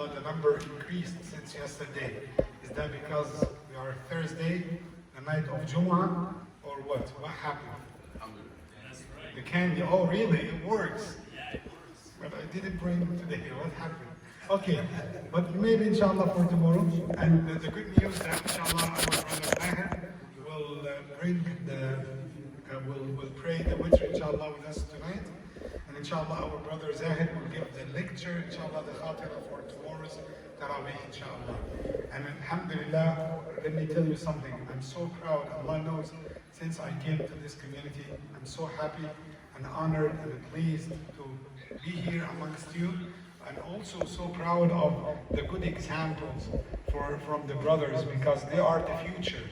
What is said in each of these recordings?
mashallah, the number increased since yesterday. Is that because we are Thursday, the night of Jumu'ah, or what? What happened? The candy, oh really? It works. But I didn't bring it today. What happened? Okay, but maybe inshallah for tomorrow. And the good news that inshallah our brother Maher will bring will pray the witr inshallah with us tonight. And inshallah our brother Zahid will give the lecture, inshallah the Khatera for tomorrow's Taraweeh, inshallah. And alhamdulillah, let me tell you something. I'm so proud, Allah knows, since I came to this community, I'm so happy and honored and pleased to be here amongst you, and also so proud of the good examples from the brothers, because they are the future.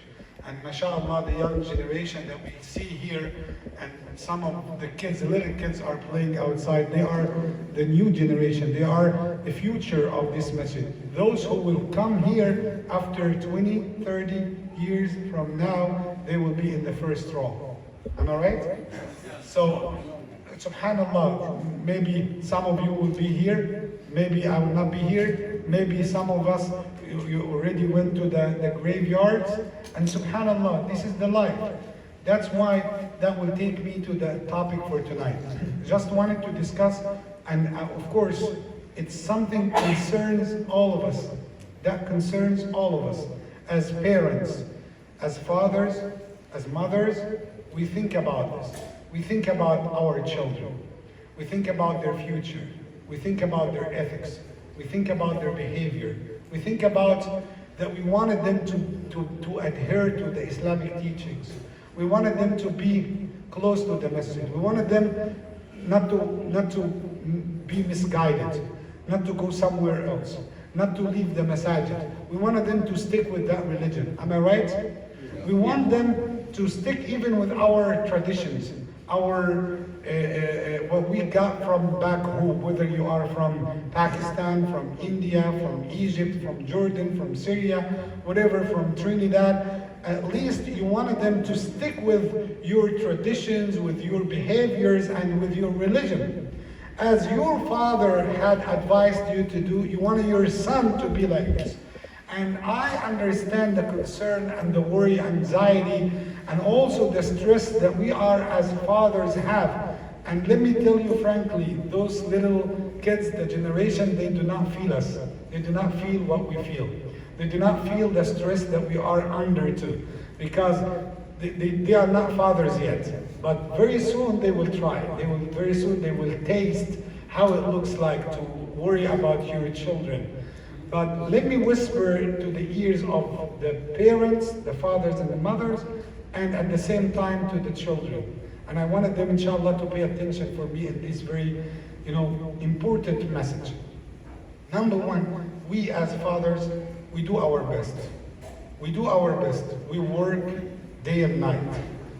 And mashallah, the young generation that we see here, and some of the kids, the little kids are playing outside, they are the new generation, they are the future of this masjid. Those who will come here after 20, 30 years from now, they will be in the first row. Am I right? So, subhanallah, maybe some of you will be here, maybe I will not be here, maybe some of us, you already went to the graveyards, and subhanallah, this is the life. That's why that will take me to the topic for tonight. Just wanted to discuss, and of course, it's something concerns all of us. That concerns all of us. As parents, as fathers, as mothers, we think about this. We think about our children. We think about their future. We think about their ethics. We think about their behavior. We think about that we wanted them to adhere to the Islamic teachings. We wanted them to be close to the masjid. We wanted them not to be misguided, not to go somewhere else, not to leave the masajid. We wanted them to stick with that religion. Am I right? We want them to stick even with our traditions, our what we got from back home, whether you are from Pakistan, from India, from Egypt, from Jordan, from Syria, whatever, from Trinidad. At least you wanted them to stick with your traditions, with your behaviors, and with your religion. As your father had advised you to do, you wanted your son to be like this. And I understand the concern and the worry, anxiety, and also the stress that we are as fathers have. And let me tell you frankly, those little kids, the generation, they do not feel us. They do not feel what we feel. They do not feel the stress that we are under too. Because they are not fathers yet. But very soon they will try. Very soon they will taste how it looks like to worry about your children. But let me whisper to the ears of the parents, the fathers and the mothers, and at the same time to the children. And I wanted them, inshallah, to pay attention for me in this very, important message. Number one, we as fathers, we do our best. We do our best. We work day and night.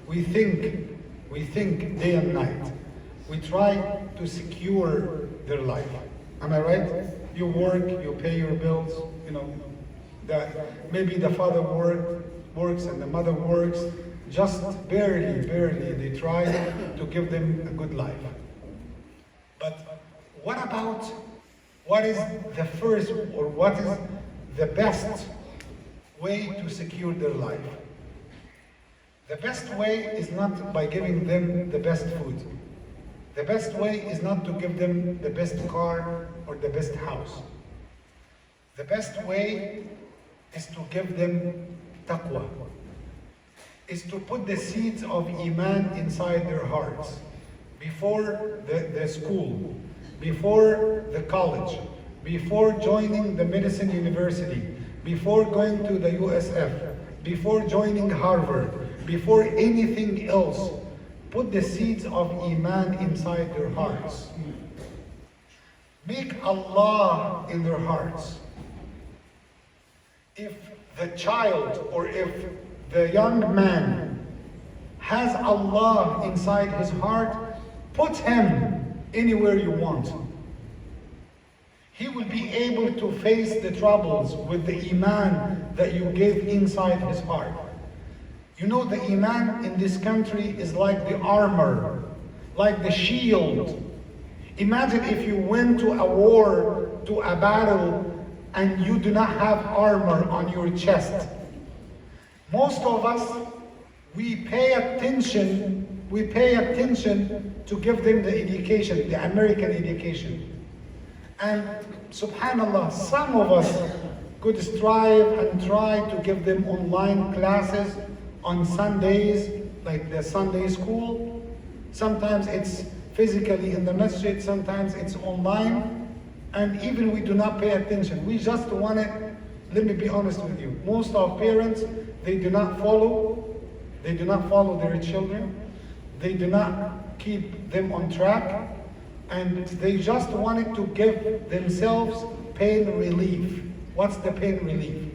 We think day and night. We try to secure their life. Am I right? You work, you pay your bills, maybe the father works and the mother works, just barely, they try to give them a good life. But what is the first, or what is the best way to secure their life? The best way is not by giving them the best food. The best way is not to give them the best car or the best house. The best way is to give them taqwa, is to put the seeds of iman inside their hearts before the school, before the college, before joining the medicine university, before going to the USF, before joining Harvard, before anything else. Put the seeds of iman inside their hearts. Make Allah in their hearts. If the child or if the young man has Allah inside his heart, put him anywhere you want. He will be able to face the troubles with the iman that you gave inside his heart. You know, the iman in this country is like the armor, like the shield. Imagine if you went to a war, to a battle, and you do not have armor on your chest. Most of us, we pay attention to give them the education, the American education. And subhanAllah, some of us could strive and try to give them online classes on Sundays, like the Sunday school. Sometimes it's physically in the masjid, sometimes it's online. And even we do not pay attention. We just want to, let me be honest with you, most of parents, they do not follow their children. They do not keep them on track. And they just wanted to give themselves pain relief. What's the pain relief?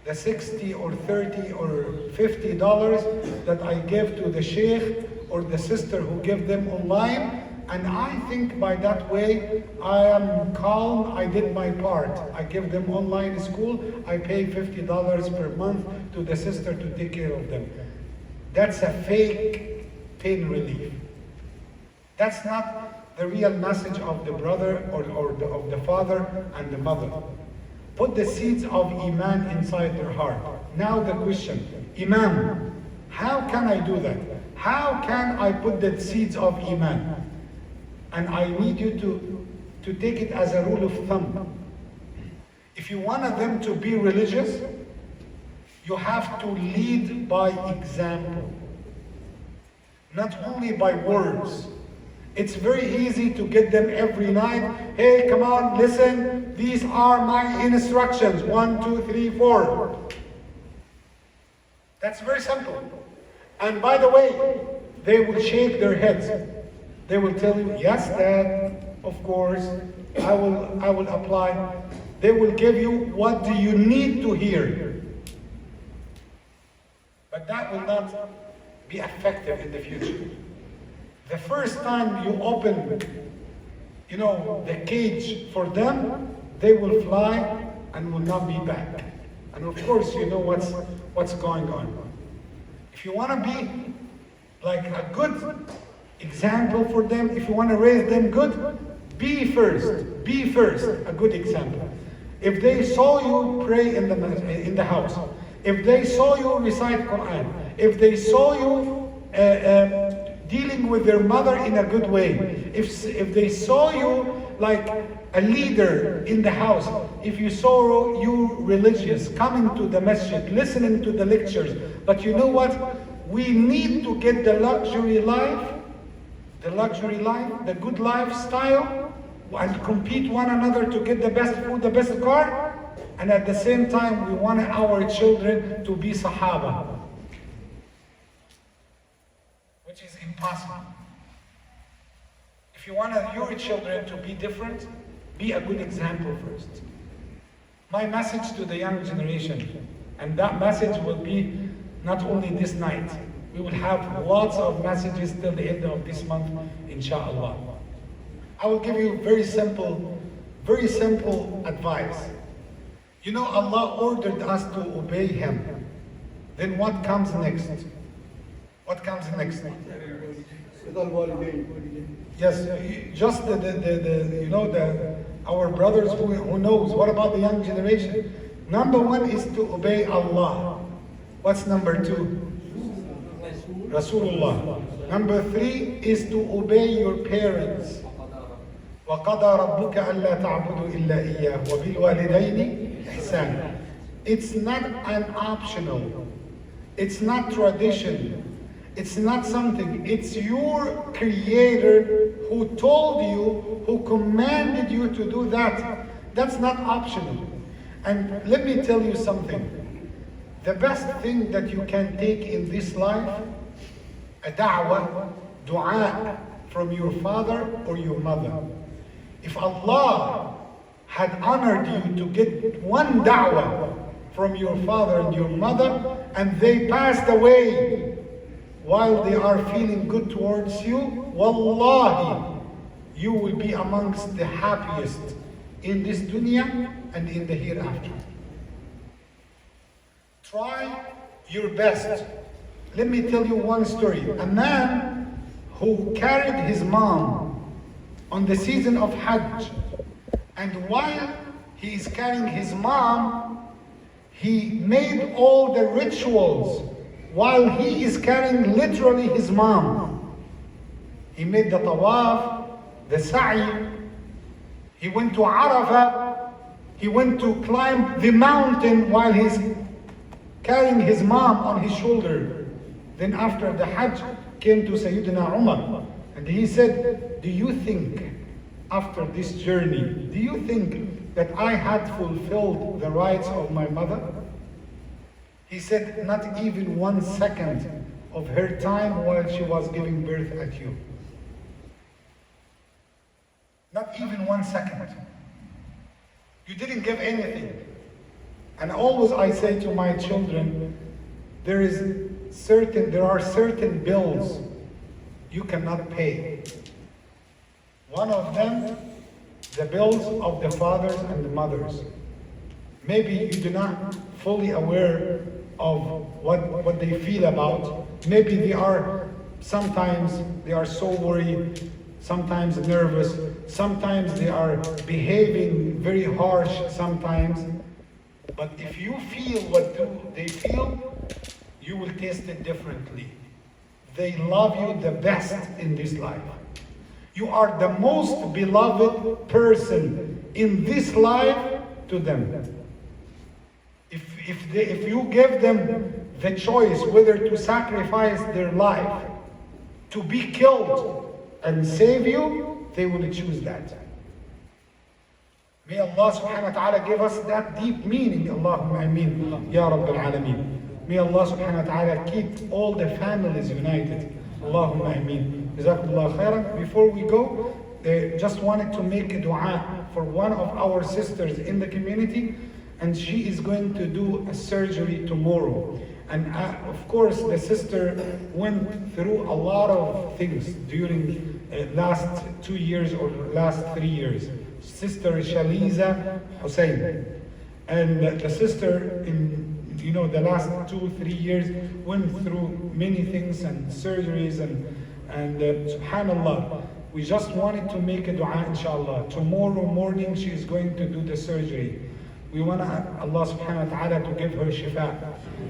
The $60 or $30 or $50 that I give to the sheikh or the sister who give them online. And I think by that way, I am calm, I did my part. I give them online school, I pay $50 per month to the sister to take care of them. That's a fake pain relief. That's not the real message of the brother or of the father and the mother. Put the seeds of Iman inside their heart. Now the question, Imam, how can I do that? How can I put the seeds of Iman? And I need you to take it as a rule of thumb. If you want them to be religious, you have to lead by example, not only by words. It's very easy to get them every night. Hey, come on, listen. These are my instructions. 1, 2, 3, 4. That's very simple. And by the way, they will shake their heads. They will tell you, yes, Dad, of course, I will apply. They will give you what do you need to hear. But that will not be effective in the future. The first time you open, the cage for them, they will fly and will not be back. And of course, you know what's going on. If you want to be like a good example for them, if you want to raise them good, be first, a good example. If they saw you pray in the house, if they saw you recite Quran, if they saw you dealing with their mother in a good way, if they saw you like a leader in the house, if you saw you religious, coming to the masjid, listening to the lectures, but you know what? We need to get the luxury life, the good lifestyle, and compete one another to get the best food, the best car, and at the same time we want our children to be Sahaba, which is impossible. If you want your children to be different, be a good example first. My message to the young generation, and that message will be not only this night, we will have lots of messages till the end of this month, inshallah. I will give you very simple advice. Allah ordered us to obey Him. Then what comes next? What comes next? Yes, just our brothers who knows. What about the young generation? Number one is to obey Allah. What's number two? Rasulullah. Number three is to obey your parents. وَقَضَى رَبُّكَ أَلَّا تَعْبُدُوا إِلَّا إِيَّاهُ وَبِالْوَالِدَيْنِ إِحْسَانًا. It's not an optional. It's not tradition. It's not something. It's your Creator who told you, who commanded you to do that. That's not optional. And let me tell you something. The best thing that you can take in this life, a da'wah, dua from your father or your mother. If Allah had honored you to get one da'wah from your father and your mother, and they passed away while they are feeling good towards you, wallahi, you will be amongst the happiest in this dunya and in the hereafter. Try your best. Let me tell you one story. A man who carried his mom on the season of Hajj, and while he is carrying his mom. He made all the rituals while he is carrying literally his mom. He made the tawaf, the sa'i. He went to Arafah. He went to climb the mountain while he's carrying his mom on his shoulder. Then after the Hajj, came to Sayyidina Umar. And he said, do you think, after this journey, do you think that I had fulfilled the rights of my mother? He said, not even 1 second of her time while she was giving birth at you. Not even 1 second. You didn't give anything. And always I say to my children, there are certain bills you cannot pay. One of them, the bills of the fathers and the mothers. Maybe you do not fully aware of what they feel about. Maybe sometimes they are so worried, sometimes nervous, sometimes they are behaving very harsh sometimes. But if you feel what they feel, you will taste it differently. They love you the best in this life. You are the most beloved person in this life to them. If you give them the choice whether to sacrifice their life, to be killed and save you, they will choose that. May Allah subhanahu wa ta'ala give us that deep meaning. Allahumma ameen. Ya Rabbil Alameen. May Allah subhanahu wa ta'ala keep all the families united. Allahumma ameen. Jazakumullah khairan. Before we go, just wanted to make a dua for one of our sisters in the community, and she is going to do a surgery tomorrow. And of course, the sister went through a lot of things during last 2 years or last 3 years. Sister Shaliza Hussein. And the sister in the last 2-3 years went through many things and surgeries and subhanallah. We just wanted to make a dua, inshallah. Tomorrow morning she is going to do the surgery. We want Allah subhanahu wa ta'ala to give her shifa.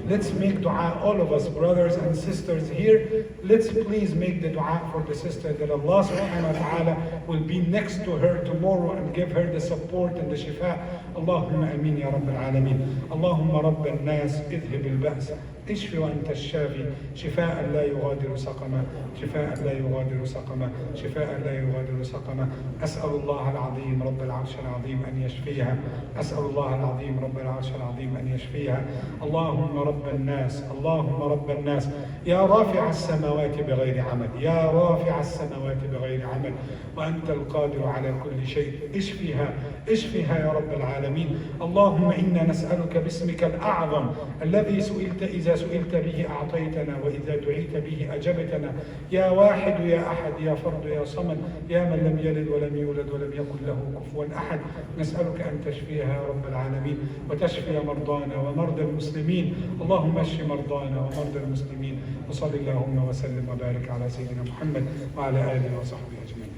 Let's make dua, all of us, brothers and sisters here. Let's please make the dua for the sister that Allah subhanahu wa ta'ala will be next to her tomorrow and give her the support and the shifa. Allahumma ameen ya Rabbil Alameen. Allahumma Rabban Nas, idhib al-ba's. اشف وانت الشافي شفاء لا يغادر سقما شفاء لا يغادر سقما شفاء لا يغادر سقما. أسأل الله العظيم رب العرش العظيم أن يشفيها. أسأل الله العظيم رب العرش العظيم أن يشفيها. اللهم رب الناس اللهم رب الناس يا رافع السماوات بغير عمد يا رافع السماوات بغير عمد وأنت القادر على كل شيء. اشفها يا رب العالمين. اللهم إنا نسألك باسمك الأعظم الذي إذا سئلت به أعطيتنا وإذا دعيت به أجبتنا. يا واحد يا أحد يا فرد يا صمد يا من لم يلد ولم يولد ولم يكن له كفوا أحد. نسألك أن تشفيها يا رب العالمين وتشفي مرضانا ومرضى المسلمين. اللهم اشف مرضانا ومرضى المسلمين. وصل اللهم وسلم وبارك على سيدنا محمد وعلى آله وصحبه أجمعين.